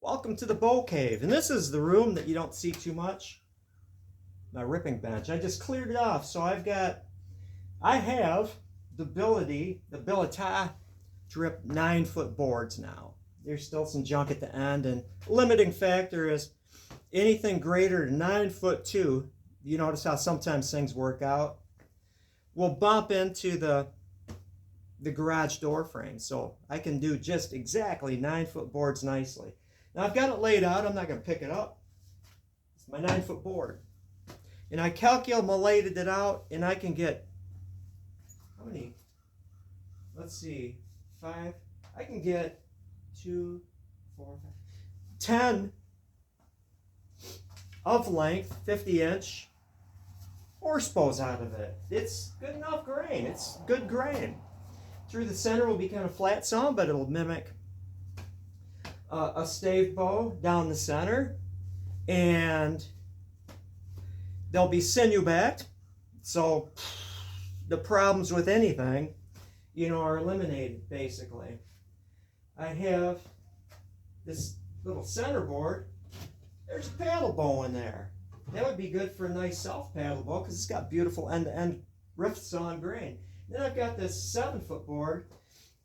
Welcome to the Bow Cave, and this is the room that you don't see too much. My ripping bench. I just cleared it off, so I have the ability to rip 9-foot boards now. There's still some junk at the end, and limiting factor is anything greater than 9'2". You notice how sometimes things work out. Will bump into the garage door frame, so I can do just exactly 9-foot boards nicely. Now I've got it laid out. I'm not going to pick it up. It's my 9-foot board, and I calculated it out, and I can get how many? Let's see, 5. I can get 2, 4, 5, 10 of length, 50-inch horse bows out of it. It's good enough grain. It's good grain. Through the center will be kind of flat some, but it'll mimic a stave bow down the center, and they'll be sinew backed, so the problems with anything, are eliminated basically. I have this little center board. There's a paddle bow in there. That would be good for a nice self paddle bow because it's got beautiful end-to-end rifts on grain. Then I've got this 7-foot board,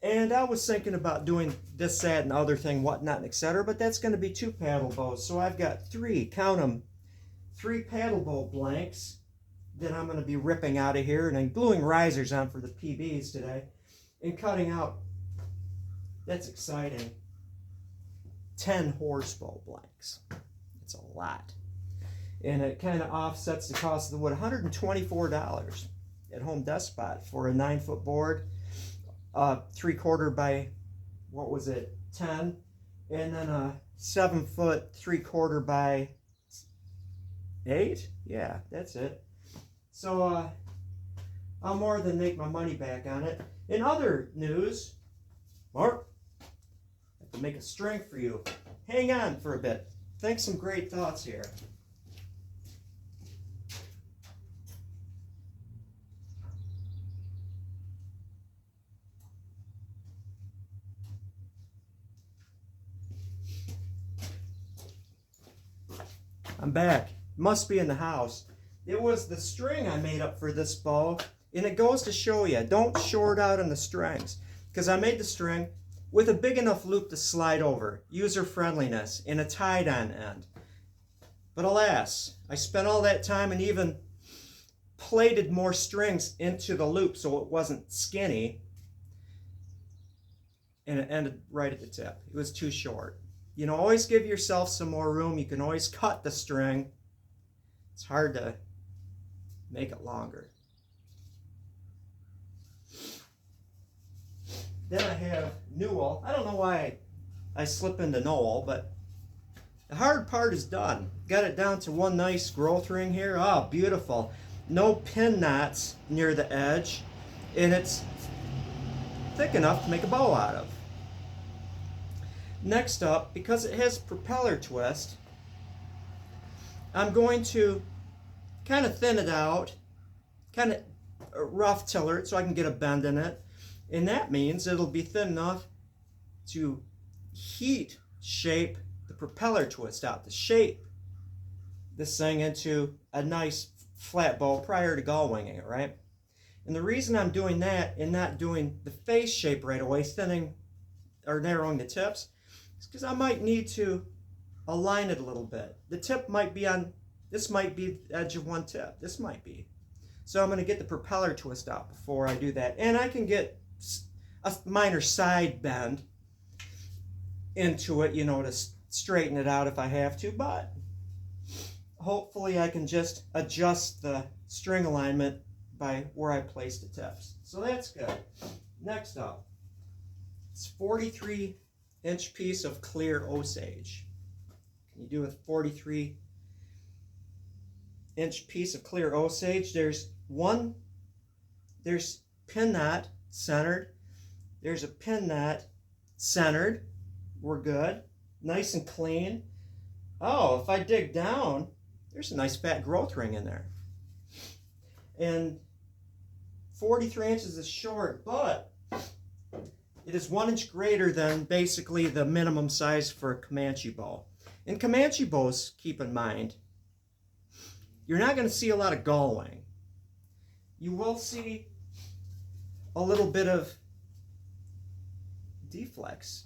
and I was thinking about doing this, that, and other thing, whatnot, etc. But that's going to be 2 paddle bows. So I've got 3, count them, 3 paddle bow blanks that I'm going to be ripping out of here, and I'm gluing risers on for the PBs today, and cutting out. That's exciting. 10 horse bow blanks. It's a lot, and it kind of offsets the cost of the wood. $124 at Home Despot for a 9-foot board, 3/4 by, 10, and then a 7-foot 3/4 by 8. Yeah, that's it. So I'll more than make my money back on it. In other news, Mark, I have to make a string for you. Hang on for a bit. Think some great thoughts here. I'm back. Must be in the house. It was the string I made up for this bow, and it goes to show you, don't short out on the strings, because I made the string with a big enough loop to slide over, user friendliness, and a tied-on end. But alas, I spent all that time and even plated more strings into the loop so it wasn't skinny, and it ended right at the tip. It was too short. Always give yourself some more room. You can always cut the string. It's hard to make it longer. Then I have newel. I don't know why I slip into newel, but the hard part is done. Got it down to one nice growth ring here. Oh, beautiful. No pin knots near the edge, and it's thick enough to make a bow out of. Next up, because it has propeller twist, I'm going to kind of thin it out, kind of rough tiller it so I can get a bend in it. And that means it'll be thin enough to heat shape the propeller twist out, to shape this thing into a nice flat bow prior to gull winging it, right? And the reason I'm doing that and not doing the face shape right away, thinning or narrowing the tips, is because I might need to align it a little bit. The tip might be on, this might be the edge of one tip. This might be. So I'm going to get the propeller twist out before I do that. And I can get a minor side bend into it, to straighten it out if I have to. But hopefully I can just adjust the string alignment by where I place the tips. So that's good. Next up, it's 43-inch piece of clear Osage. Can you do a 43-inch piece of clear Osage? There's pin knot centered. There's a pin knot centered. We're good. Nice and clean. Oh, if I dig down, there's a nice fat growth ring in there. And 43 inches is short, but It is 1 inch greater than basically the minimum size for a Comanche bow. In Comanche bows, keep in mind, you're not going to see a lot of gull wing. You will see a little bit of deflex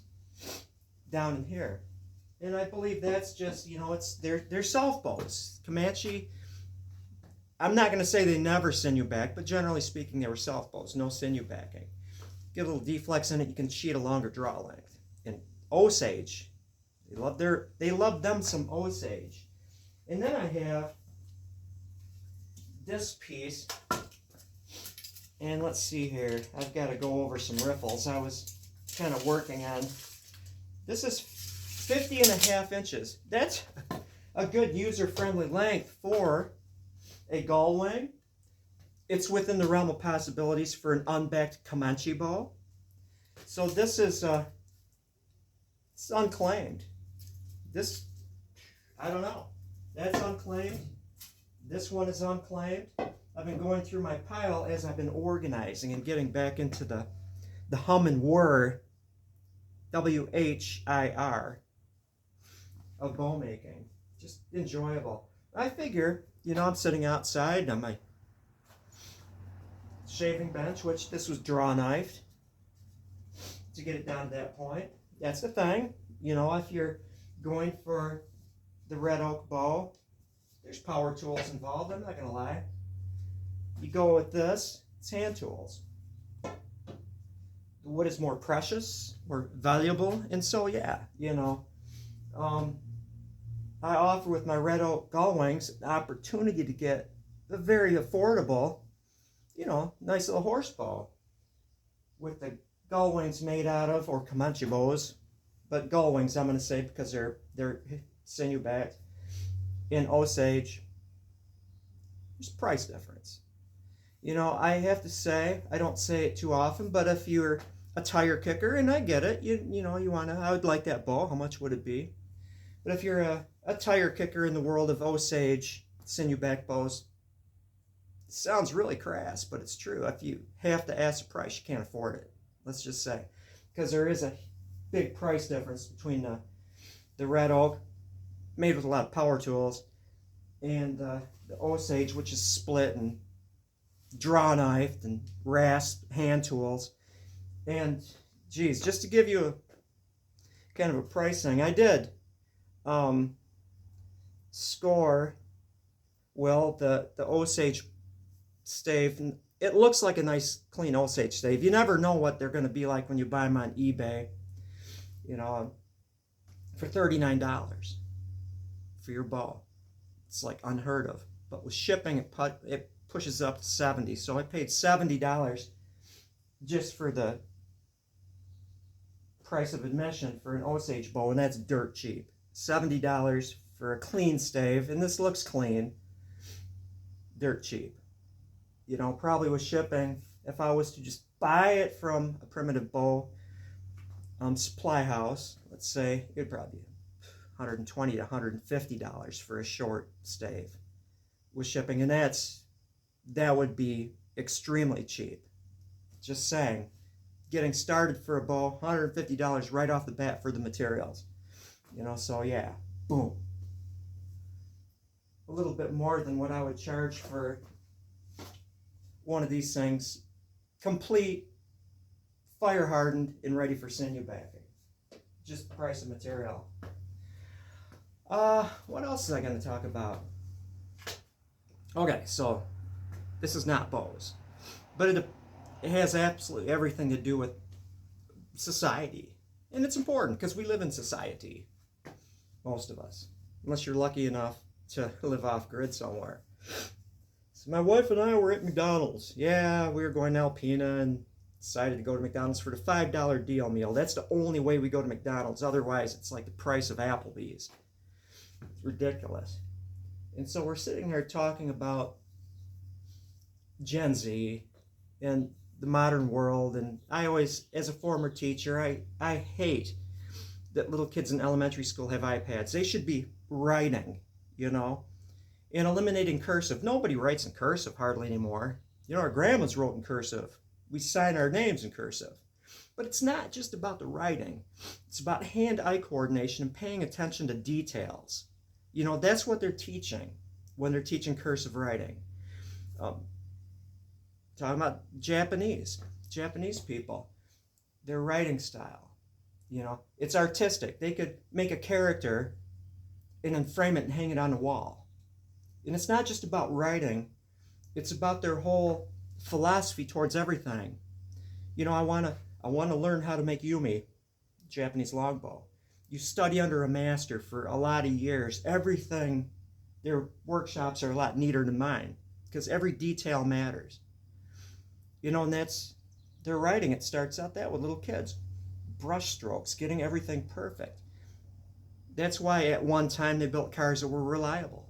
down in here. And I believe that's just, you know, they're self bows. Comanche, I'm not going to say they never sinew back, but generally speaking, they were self bows, no sinew backing. Get a little deflex in it, you can cheat a longer draw length. And Osage, they love them some Osage. And then I have this piece, and let's see here. I've got to go over some riffles I was kind of working on. This is 50.5 inches. That's a good user-friendly length for a gull wing. It's within the realm of possibilities for an unbacked Comanche bow. So this is it's unclaimed. This, I don't know. That's unclaimed. This one is unclaimed. I've been going through my pile as I've been organizing and getting back into the hum and whir, WHIR, of bow making. Just enjoyable. I figure, you know, I'm sitting outside on my shaving bench, which this was draw knifed to get it down to that point. That's the thing. You know, if you're going for the red oak bow, there's power tools involved, I'm not going to lie. You go with this, it's hand tools. The wood is more precious, more valuable, and so yeah, you know. I offer with my red oak gull wings an opportunity to get a very affordable, you know, nice little horse bow with the gull wings made out of, or Comanche bows, but gull wings I'm going to say because they're sinew backed, in Osage. There's a price difference. You know, I have to say, I don't say it too often, but if you're a tire kicker, and I get it, you know, you want to, I would like that bow, how much would it be? But if you're a tire kicker in the world of Osage sinew back bows, it sounds really crass, but it's true. If you have to ask the price, you can't afford it. Let's just say, because there is a big price difference between the red oak, made with a lot of power tools, and the Osage, which is split and draw knifed and rasped hand tools. And geez, just to give you a kind of a price thing, I did score, well, the Osage stave. It looks like a nice clean Osage stave. You never know what they're going to be like when you buy them on eBay, you know, for $39 for your bow. It's like unheard of. But with shipping, it pushes up to $70. So I paid $70 just for the price of admission for an Osage bow, and that's dirt cheap. $70 for a clean stave, and this looks clean. Dirt cheap. You know, probably with shipping, if I was to just buy it from a primitive bow supply house, let's say, it'd probably be $120 to $150 for a short stave with shipping, and that would be extremely cheap. Just saying. Getting started for a bow, $150 right off the bat for the materials. You know, so yeah, boom. A little bit more than what I would charge for one of these things, complete, fire hardened, and ready for sinew backing. Just the price of material. What else is I going to talk about? Okay, so this is not bows, but it has absolutely everything to do with society. And it's important because we live in society, most of us, unless you're lucky enough to live off grid somewhere. So my wife and I were at McDonald's. Yeah, we were going to Alpena and decided to go to McDonald's for the $5 deal meal. That's the only way we go to McDonald's. Otherwise, it's like the price of Applebee's. It's ridiculous. And so we're sitting here talking about Gen Z and the modern world, and I always, as a former teacher, I hate that little kids in elementary school have iPads. They should be writing, you know, and eliminating cursive. Nobody writes in cursive hardly anymore. You know, our grandmas wrote in cursive. We sign our names in cursive. But it's not just about the writing. It's about hand-eye coordination and paying attention to details. You know, that's what they're teaching when they're teaching cursive writing. Talking about Japanese people, their writing style. You know, it's artistic. They could make a character and then frame it and hang it on the wall. And it's not just about writing. It's about their whole philosophy towards everything. You know, I want to learn how to make yumi, Japanese longbow. You study under a master for a lot of years. Everything, their workshops are a lot neater than mine because every detail matters. You know, and that's their writing. It starts out that with little kids. Brush strokes, getting everything perfect. That's why at one time they built cars that were reliable.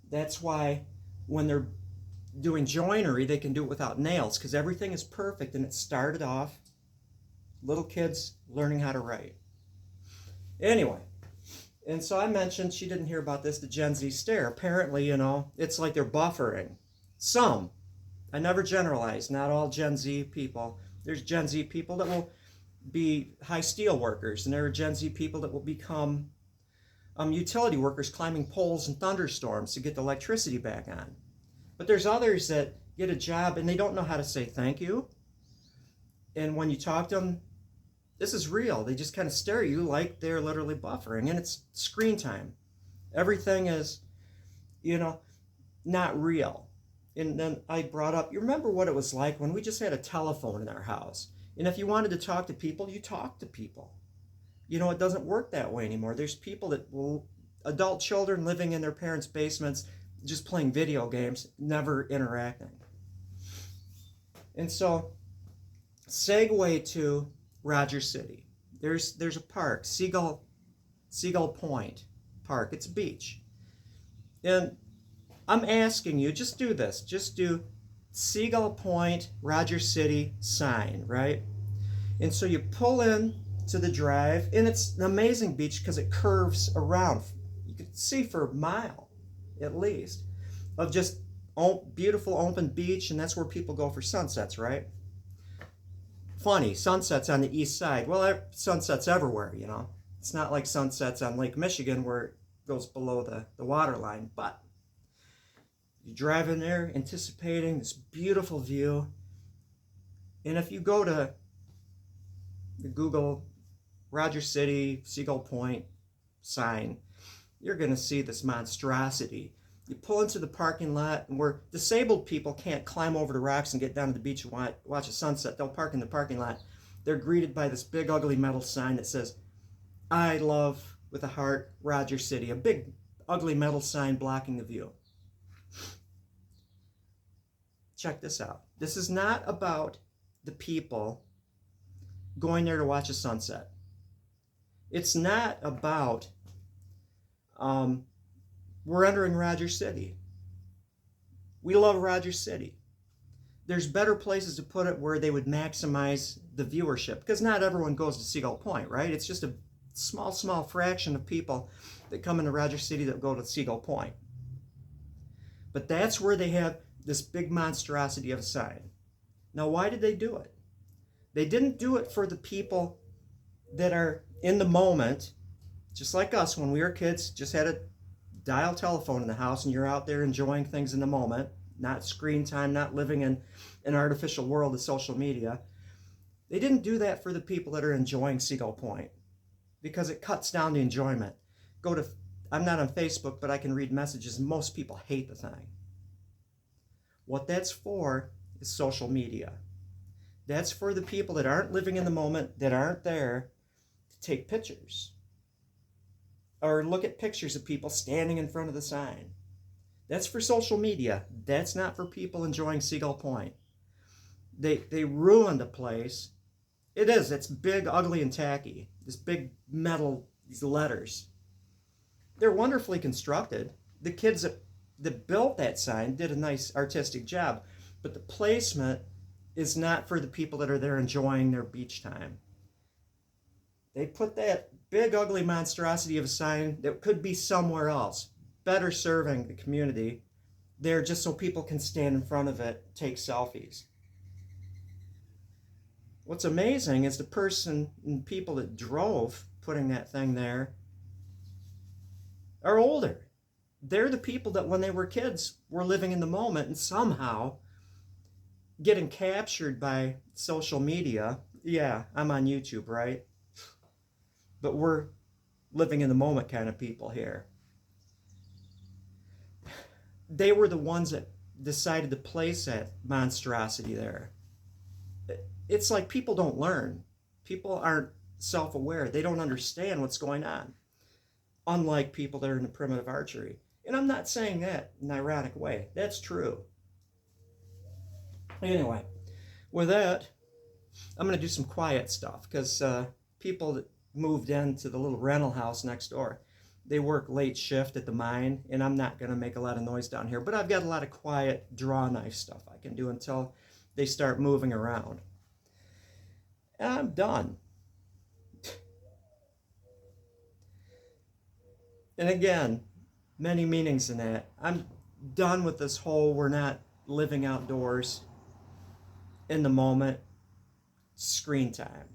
That's why when they're doing joinery, they can do it without nails because everything is perfect, and it started off little kids learning how to write. Anyway, and so I mentioned, she didn't hear about this, the Gen Z stare. Apparently, you know, it's like they're buffering. Some. I never generalize, not all Gen Z people. There's Gen Z people that will be high steel workers, and there are Gen Z people that will become utility workers climbing poles in thunderstorms to get the electricity back on. But there's others that get a job and they don't know how to say thank you. And when you talk to them, this is real. They just kind of stare at you like they're literally buffering, and it's screen time. Everything is, you know, not real. And then I brought up, you remember what it was like when we just had a telephone in our house? And if you wanted to talk to people, you talked to people. You know, it doesn't work that way anymore. There's people that will, adult children living in their parents' basements, just playing video games, never interacting. And so, segue to Rogers City. There's a park, Seagull Point Park. It's a beach. And I'm asking you, just do this. Just do Seagull Point, Rogers City sign, right? And so you pull in to the drive, and it's an amazing beach because it curves around. You can see for a mile, at least, of just beautiful open beach, and that's where people go for sunsets, right? Funny, sunsets on the east side. Well, sunsets everywhere, you know. It's not like sunsets on Lake Michigan where it goes below the water line, but you drive in there anticipating this beautiful view. And if you go to Google Rogers City, Seagull Point sign, you're going to see this monstrosity. You pull into the parking lot, and where disabled people can't climb over the rocks and get down to the beach and watch a sunset, they'll park in the parking lot. They're greeted by this big ugly metal sign that says, "I love," with a heart, "Rogers City." A big ugly metal sign blocking the view. Check this out. This is not about the people going there to watch a sunset. It's not about we're entering Rogers City. We love Rogers City. There's better places to put it where they would maximize the viewership, because not everyone goes to Seagull Point, right? It's just a small fraction of people that come into Rogers City that go to Seagull Point. But that's where they have this big monstrosity of a sign. Now, why did they do it? They didn't do it for the people that are in the moment, just like us when we were kids, just had a dial telephone in the house and you're out there enjoying things in the moment, not screen time, not living in an artificial world of social media. They didn't do that for the people that are enjoying Seagull Point, because it cuts down the enjoyment. I'm not on Facebook, but I can read messages, and most people hate the thing. What that's for is social media. That's for the people that aren't living in the moment, that aren't there to take pictures or look at pictures of people standing in front of the sign. That's for social media. That's not for people enjoying Seagull Point. They ruined the place. It's big, ugly, and tacky. This big metal, these letters. They're wonderfully constructed. The kids that built that sign did a nice artistic job, but the placement is not for the people that are there enjoying their beach time. They put that big, ugly monstrosity of a sign that could be somewhere else, better serving the community, there just so people can stand in front of it, take selfies. what's amazing is the person and people that drove putting that thing there are older. They're the people that when they were kids were living in the moment and somehow getting captured by social media. Yeah, I'm on YouTube, right? But we're living in the moment kind of people here. They were the ones that decided to place that monstrosity there. It's like people don't learn. People aren't self-aware. They don't understand what's going on. Unlike people that are into primitive archery. And I'm not saying that in an ironic way. That's true. Anyway, with that, I'm going to do some quiet stuff because people that moved into the little rental house next door, they work late shift at the mine, and I'm not going to make a lot of noise down here, but I've got a lot of quiet draw knife stuff I can do until they start moving around. And I'm done. And again, many meanings in that. I'm done with this whole we're not living outdoors in the moment screen time.